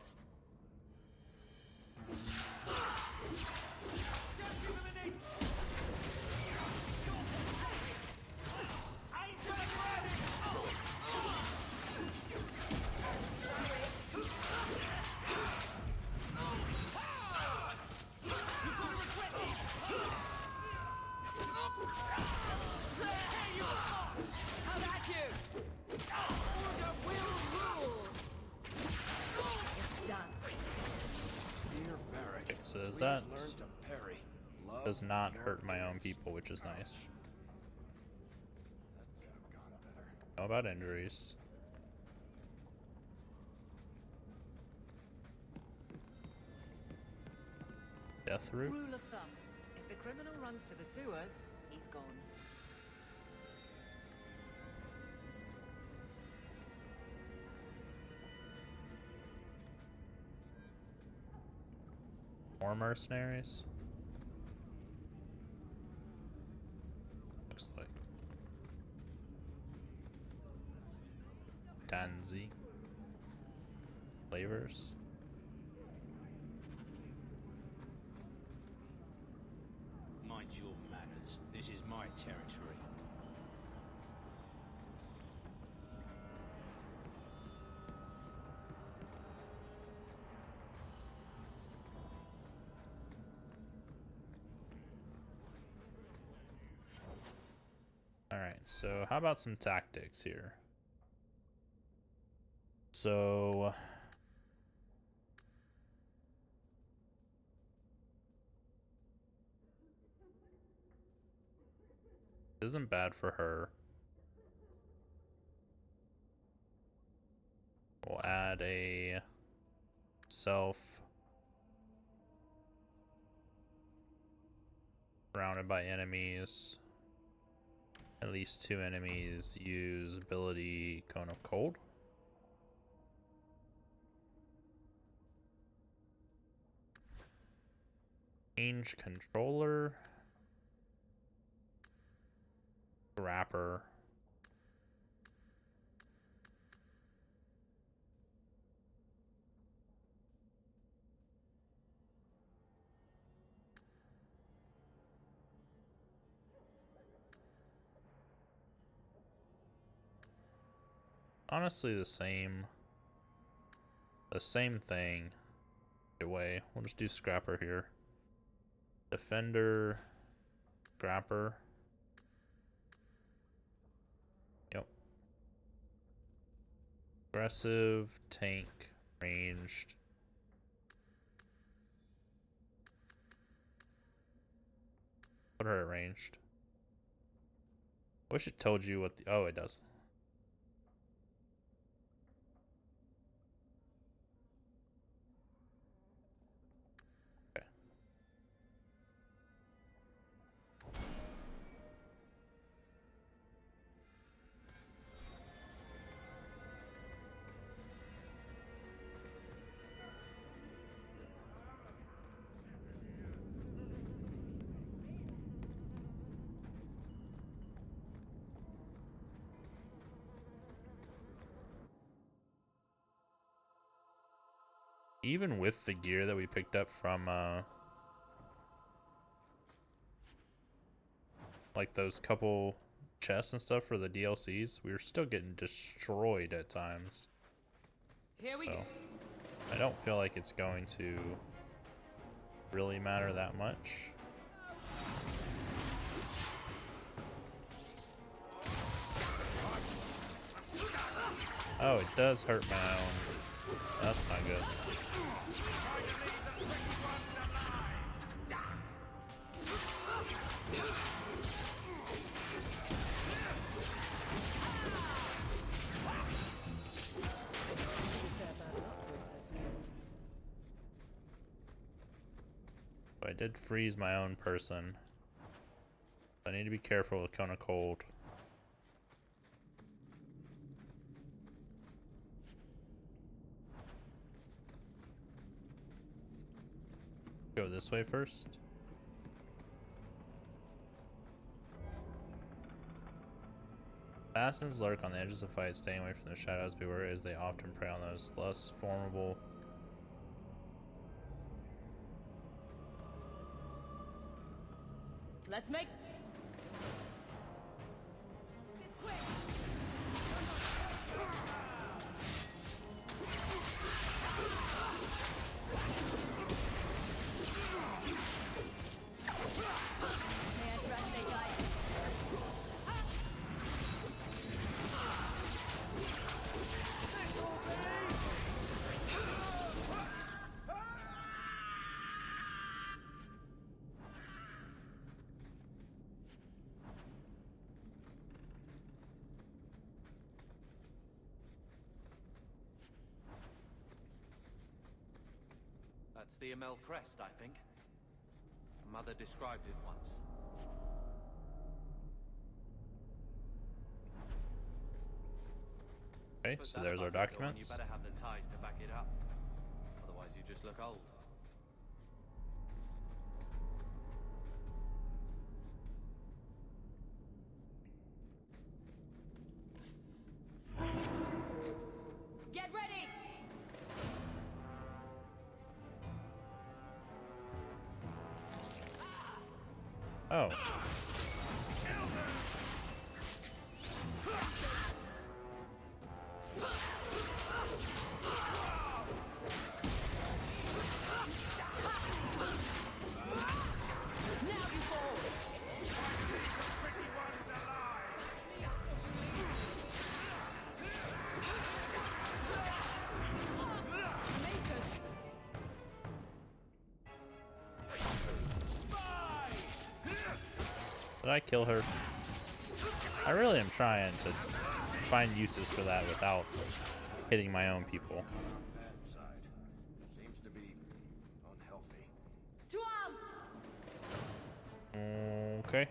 A: Okay, so that does not hurt my own people, which is nice. How about injuries? Death route?
B: Rule of thumb. If the criminal runs to the sewers, he's gone.
A: More mercenaries? Looks like. Tanzi. Flavors.
C: Mind your manners. This is my territory.
A: Alright, so how about some tactics here? So isn't bad for her. We'll add a self surrounded by enemies. At least 2 enemies use ability Cone of Cold. Change controller. Wrapper. Honestly, the same thing. Either way, we'll just do Scrapper here. Defender, Scrapper. Yep. Aggressive, tank, ranged. Put her at ranged. Wish it told you what the... Oh, it does. Even with the gear that we picked up from like those couple chests and stuff for the DLCs, we were still getting destroyed at times.
B: Here we go.
A: I don't feel like it's going to really matter that much. Oh, it does hurt my own. That's not good. I did freeze my own person. I need to be careful with Cone of Cold. Go this way first. Assassins lurk on the edges of fights, staying away from the shadows. Beware, as they often prey on those less formidable.
O: Let's make this quick. May I trust they die?
F: That's the Amel crest, I think. Mother described it once.
A: Okay,
F: Put
A: so
F: that
A: there's our
F: above the door and
A: documents.
F: You better have the ties to back it up. Otherwise you just look old.
O: Get ready!
A: Oh. Did I kill her? I really am trying to find uses for that without hitting my own people.
G: That side seems to be unhealthy.
O: To arms!
A: Okay.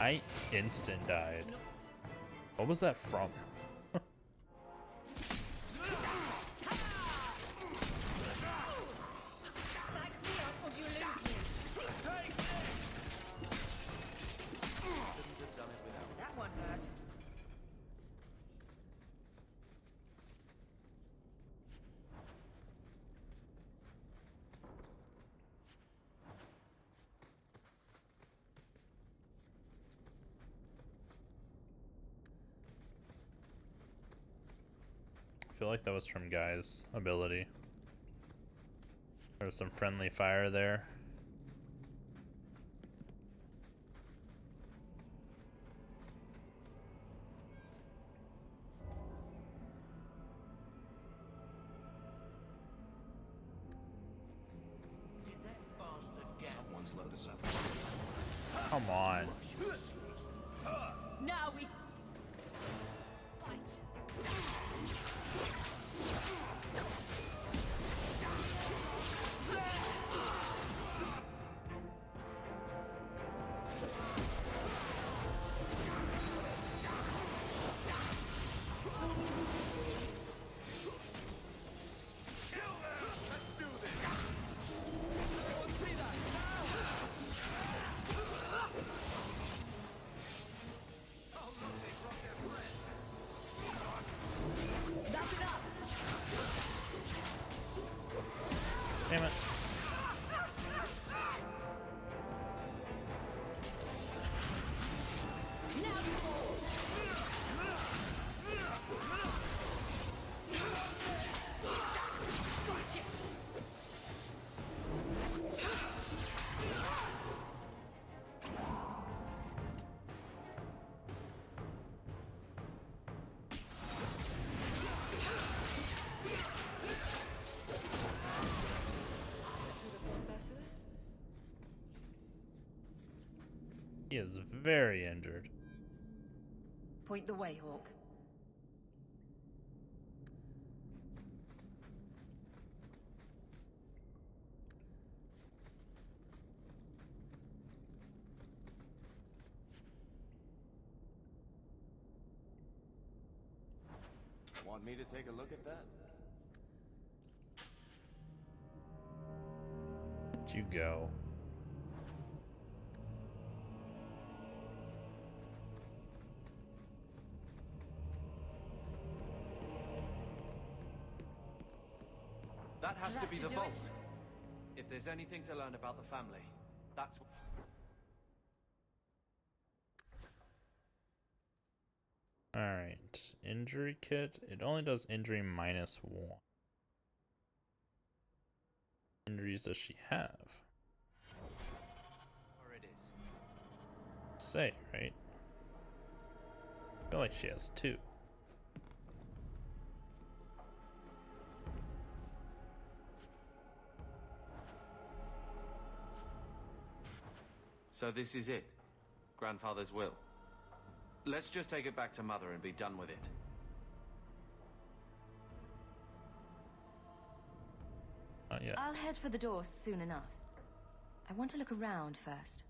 A: I instant died. What was that from?
O: Back me up or you lose me. That one hurt.
A: I feel like that was from Guy's ability. There was some friendly fire there.
C: Someone's load us up.
A: Come on.
O: Now we fight.
A: Damn it. He is very injured.
B: Point the way, Hawke.
G: Want me to take a look at that?
A: Where'd you go?
F: That has to be the vault. If there's anything to learn about the family, that's what...
A: Alright, injury kit. It only does injury -1. Injuries does she have?
F: Where it is.
A: Say, right? I feel like she has 2.
F: So this is it? Grandfather's will? Let's just take it back to Mother and be done with it.
A: Not yet.
E: I'll head for the door soon enough. I want to look around first.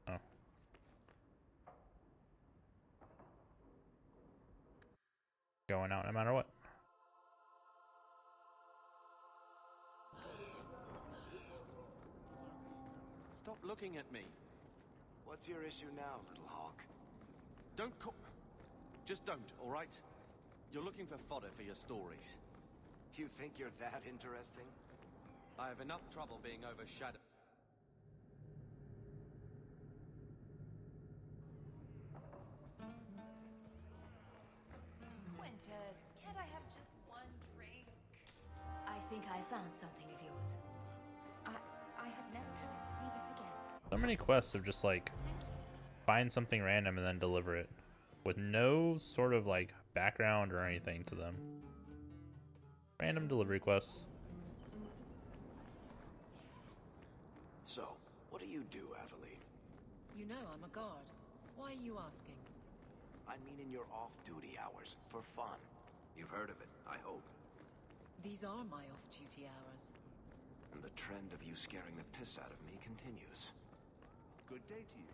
A: Oh. Going out no matter what.
F: Stop looking at me.
G: What's your issue now, little Hawke?
F: Don't call... Just don't, all right? You're looking for fodder for your stories.
G: Do you think you're that interesting?
F: I have enough trouble being overshadowed.
O: Quintus, can't I have just one drink?
E: I think I found something of yours. I had never hoped to see this again.
A: So many quests of just like find something random and then deliver it with no sort of like background or anything to them. Random delivery quests.
G: So, what do you do, Aveline?
B: You know I'm a guard. Why are you asking?
G: I mean in your off-duty hours, for fun. You've heard of it, I hope.
B: These are my off-duty hours.
G: And the trend of you scaring the piss out of me continues.
N: Good day to you.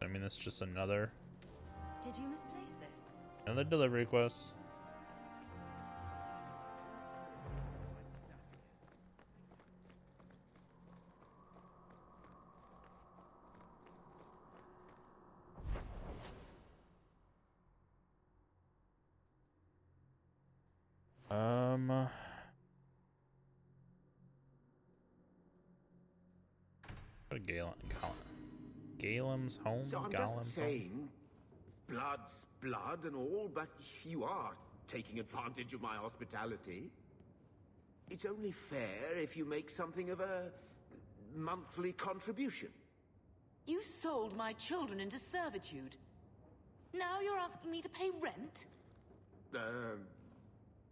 A: I mean, it's just another
E: Did you misplace this?
A: delivery quest. Go to Galem's home.
C: So I'm
A: Galem's
C: just saying, blood's blood and all, but you are taking advantage of my hospitality. It's only fair if you make something of a monthly contribution.
B: You sold my children into servitude. Now you're asking me to pay rent?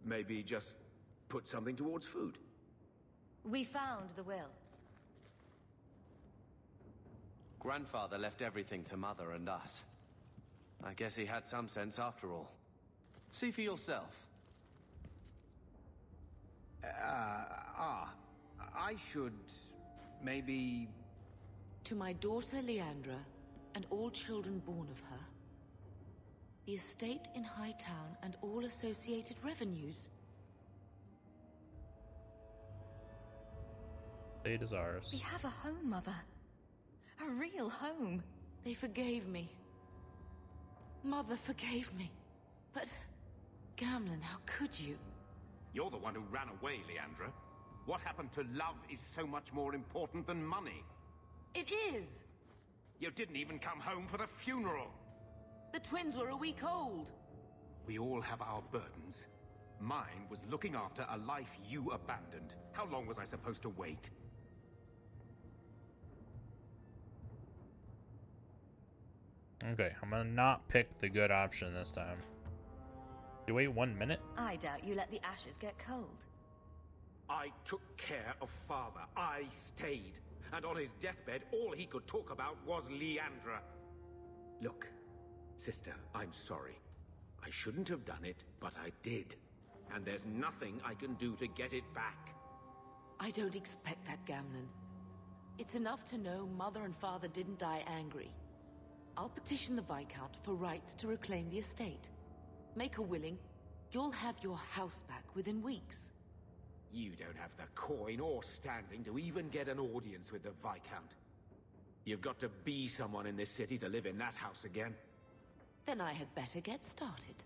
C: Maybe just put something towards food.
E: We found the will.
F: Grandfather left everything to Mother and us. I guess he had some sense after all. See for yourself.
C: I should... maybe...
B: To my daughter Leandra, and all children born of her. The estate in Hightown and all associated revenues.
A: State is ours.
E: We have a home, Mother. A real home.
B: They forgave me. Mother forgave me. But... Gamlen, how could you?
D: You're the one who ran away, Leandra. What happened to love is so much more important than money.
B: It is!
D: You didn't even come home for the funeral.
B: The twins were a week old.
D: We all have our burdens. Mine was looking after a life you abandoned. How long was I supposed to wait?
A: Okay, I'm gonna not pick the good option this time. You wait 1 minute?
E: I doubt you let the ashes get cold.
C: I took care of Father. I stayed. And on his deathbed, all he could talk about was Leandra. Look, sister, I'm sorry. I shouldn't have done it, but I did. And there's nothing I can do to get it back.
B: I don't expect that, Gamlen. It's enough to know Mother and Father didn't die angry. I'll petition the Viscount for rights to reclaim the estate. Make her willing, you'll have your house back within weeks.
C: You don't have the coin or standing to even get an audience with the Viscount. You've got to be someone in this city to live in that house again.
B: Then I had better get started.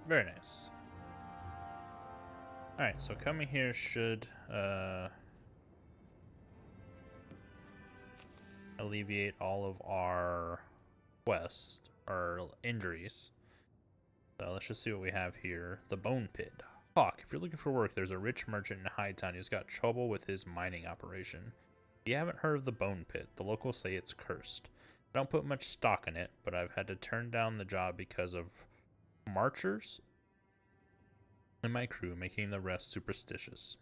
A: Very nice. Alright, so coming here should alleviate all of our quest or injuries. So let's just see what we have here. The Bone Pit. Hawke, if you're looking for work, there's a rich merchant in Hightown who's got trouble with his mining operation. If you haven't heard of the Bone Pit, the locals say it's cursed. I don't put much stock in it, but I've had to turn down the job because of marchers and my crew, making the rest superstitious.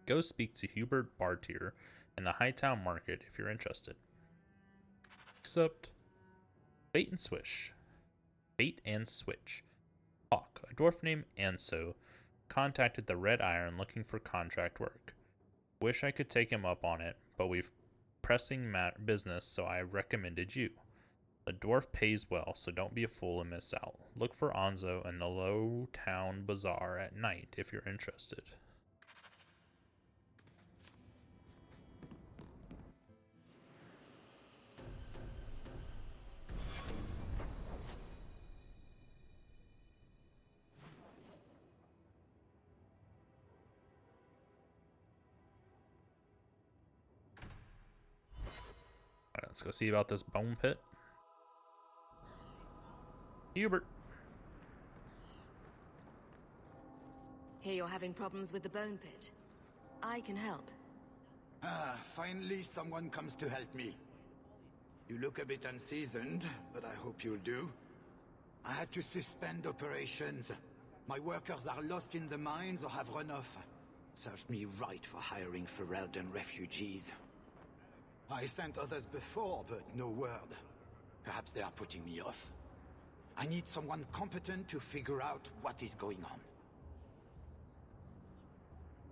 A: Go speak to Hubert Bartier in the Hightown Market if you're interested. Except Bait and Switch. Hawke, a dwarf named Anso, contacted the Red Iron looking for contract work. Wish I could take him up on it, but we've pressing business, so I recommended you. The dwarf pays well, so don't be a fool and miss out. Look for Anzo in the Low Town Bazaar at night if you're interested. Alright, let's go see about this bone pit. Hubert.
E: Hear you're having problems with the bone pit. I can help.
Q: Ah, finally someone comes to help me. You look a bit unseasoned, but I hope you'll do. I had to suspend operations. My workers are lost in the mines or have run off. Served me right for hiring Ferelden refugees. I sent others before, but no word. Perhaps they are putting me off. I need someone competent to figure out what is going on.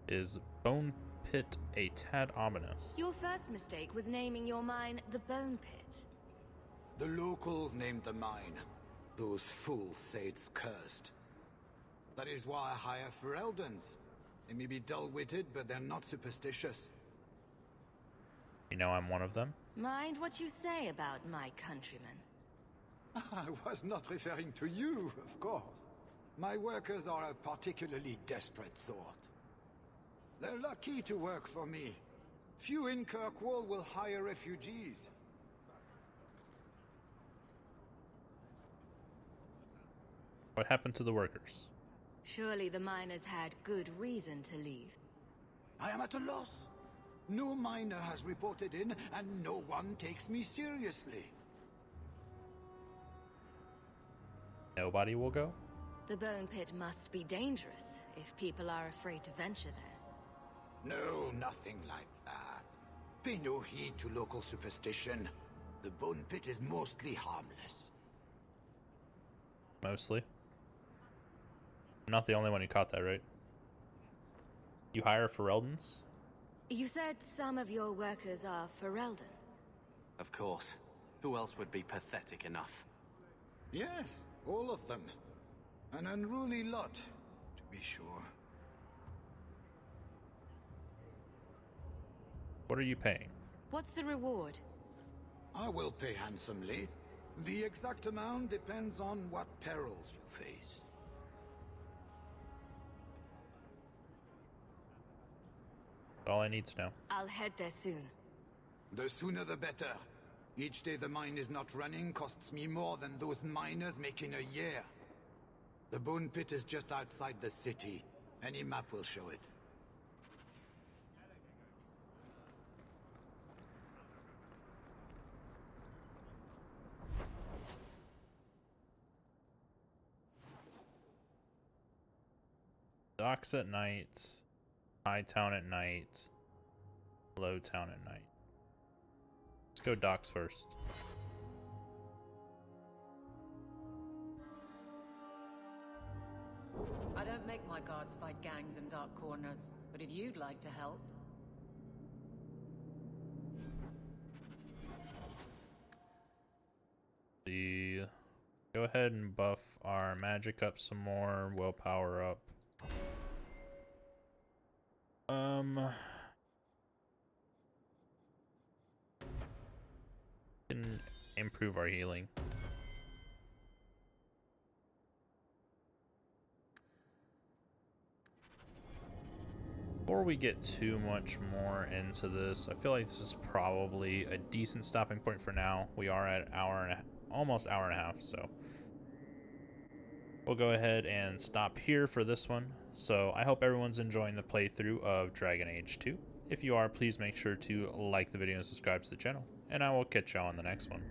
A: Is Bone Pit a tad ominous?
E: Your first mistake was naming your mine the Bone Pit.
Q: The locals named the mine. Those fools say it's cursed. That is why I hire Fereldens. They may be dull-witted, but they're not superstitious.
A: You know I'm one of them?
E: Mind what you say about my countrymen.
Q: I was not referring to you, of course. My workers are a particularly desperate sort. They're lucky to work for me. Few in Kirkwall will hire refugees.
A: What happened to the workers?
E: Surely the miners had good reason to leave.
Q: I am at a loss. No miner has reported in, and no one takes me seriously.
A: Nobody will go?
E: The Bone Pit must be dangerous if people are afraid to venture there.
Q: No, nothing like that. Pay no heed to local superstition. The Bone Pit is mostly harmless.
A: Mostly? I'm not the only one who caught that, right? You hire Fereldens?
E: You said some of your workers are Ferelden.
F: Of course. Who else would be pathetic enough?
Q: Yes, all of them. An unruly lot, to be sure.
A: What are you paying?
E: What's the reward?
Q: I will pay handsomely. The exact amount depends on what perils you face.
A: All I need to know.
E: I'll head there soon.
Q: The sooner the better. Each day the mine is not running costs me more than those miners make in a year. The Bone Pit is just outside the city. Any map will show it.
A: Docks at night, High Town at night, Low Town at night. Let's go docks first.
R: I don't make my guards fight gangs in dark corners, but if you'd like to help...
A: Go ahead and buff our magic up some more, willpower up. Can improve our healing. Before we get too much more into this, I feel like this is probably a decent stopping point for now. We are at almost hour and a half, so we'll go ahead and stop here for this one. So I hope everyone's enjoying the playthrough of Dragon Age 2. If you are, please make sure to like the video and subscribe to the channel, and I will catch y'all on the next one.